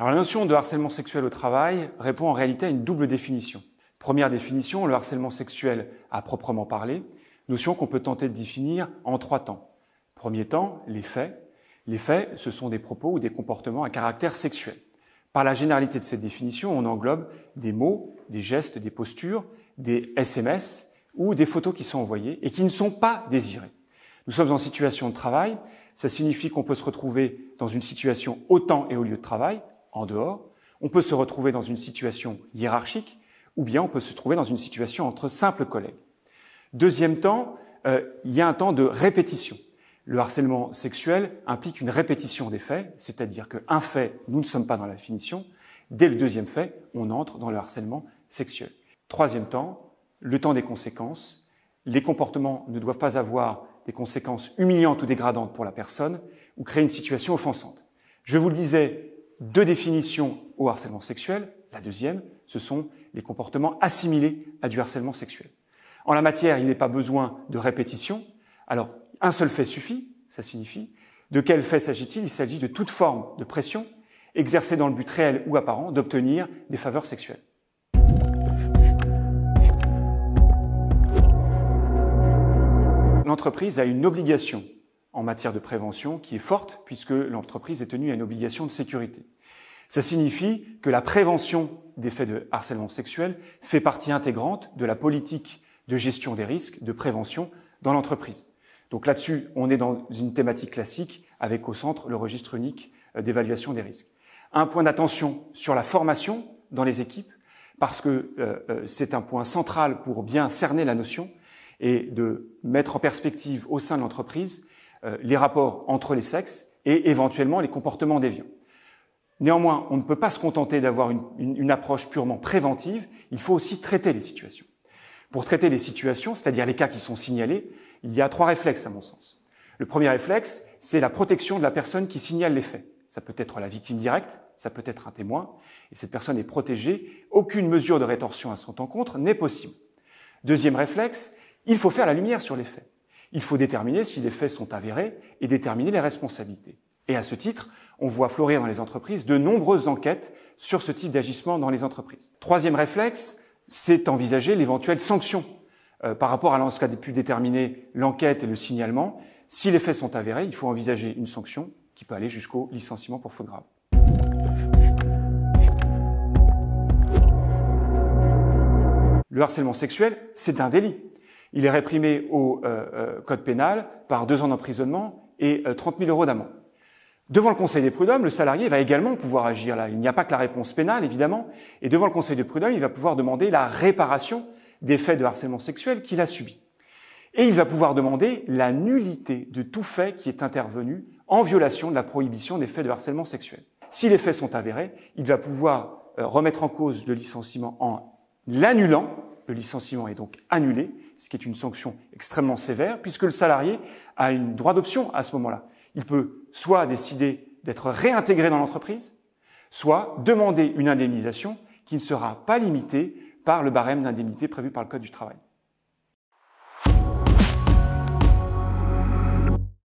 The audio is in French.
Alors, la notion de harcèlement sexuel au travail répond en réalité à une double définition. Première définition, le harcèlement sexuel à proprement parler, notion qu'on peut tenter de définir en 3 temps. Premier temps, les faits. Les faits, ce sont des propos ou des comportements à caractère sexuel. Par la généralité de cette définition, on englobe des mots, des gestes, des postures, des SMS ou des photos qui sont envoyées et qui ne sont pas désirées. Nous sommes en situation de travail, ça signifie qu'on peut se retrouver dans une situation au temps et au lieu de travail, en dehors. On peut se retrouver dans une situation hiérarchique ou bien on peut se trouver dans une situation entre simples collègues. Deuxième temps, il y a un temps de répétition. Le harcèlement sexuel implique une répétition des faits, c'est-à-dire qu'un fait, nous ne sommes pas dans la définition. Dès le deuxième fait, on entre dans le harcèlement sexuel. Troisième temps, le temps des conséquences. Les comportements ne doivent pas avoir des conséquences humiliantes ou dégradantes pour la personne ou créer une situation offensante. Je vous le disais, 2 définitions au harcèlement sexuel. La deuxième, ce sont les comportements assimilés à du harcèlement sexuel. En la matière, il n'est pas besoin de répétition. Alors, un seul fait suffit, ça signifie. De quel fait s'agit-il? Il s'agit de toute forme de pression exercée dans le but réel ou apparent d'obtenir des faveurs sexuelles. L'entreprise a une obligation en matière de prévention qui est forte puisque l'entreprise est tenue à une obligation de sécurité. Ça signifie que la prévention des faits de harcèlement sexuel fait partie intégrante de la politique de gestion des risques, de prévention dans l'entreprise. Donc là-dessus, on est dans une thématique classique avec au centre le registre unique d'évaluation des risques. Un point d'attention sur la formation dans les équipes parce que c'est un point central pour bien cerner la notion et de mettre en perspective au sein de l'entreprise les rapports entre les sexes et éventuellement les comportements déviants. Néanmoins, on ne peut pas se contenter d'avoir une approche purement préventive, il faut aussi traiter les situations. Pour traiter les situations, c'est-à-dire les cas qui sont signalés, il y a 3 réflexes à mon sens. Le premier réflexe, c'est la protection de la personne qui signale les faits. Ça peut être la victime directe, ça peut être un témoin, et cette personne est protégée. Aucune mesure de rétorsion à son encontre n'est possible. Deuxième réflexe, il faut faire la lumière sur les faits. Il faut déterminer si les faits sont avérés et déterminer les responsabilités. Et à ce titre, on voit fleurir dans les entreprises de nombreuses enquêtes sur ce type d'agissement dans les entreprises. Troisième réflexe, c'est envisager l'éventuelle sanction par rapport à ce qu'a pu déterminer l'enquête et le signalement. Si les faits sont avérés, il faut envisager une sanction qui peut aller jusqu'au licenciement pour faute grave. Le harcèlement sexuel, c'est un délit. Il est réprimé au code pénal par 2 ans d'emprisonnement et 30 000 € d'amende. Devant le Conseil des prud'hommes, le salarié va également pouvoir agir là. Il n'y a pas que la réponse pénale, évidemment. Et devant le Conseil des prud'hommes, il va pouvoir demander la réparation des faits de harcèlement sexuel qu'il a subis. Et il va pouvoir demander la nullité de tout fait qui est intervenu en violation de la prohibition des faits de harcèlement sexuel. Si les faits sont avérés, il va pouvoir remettre en cause le licenciement en l'annulant. Le licenciement est donc annulé, ce qui est une sanction extrêmement sévère, puisque le salarié a un droit d'option à ce moment-là. Il peut soit décider d'être réintégré dans l'entreprise, soit demander une indemnisation qui ne sera pas limitée par le barème d'indemnité prévu par le Code du travail.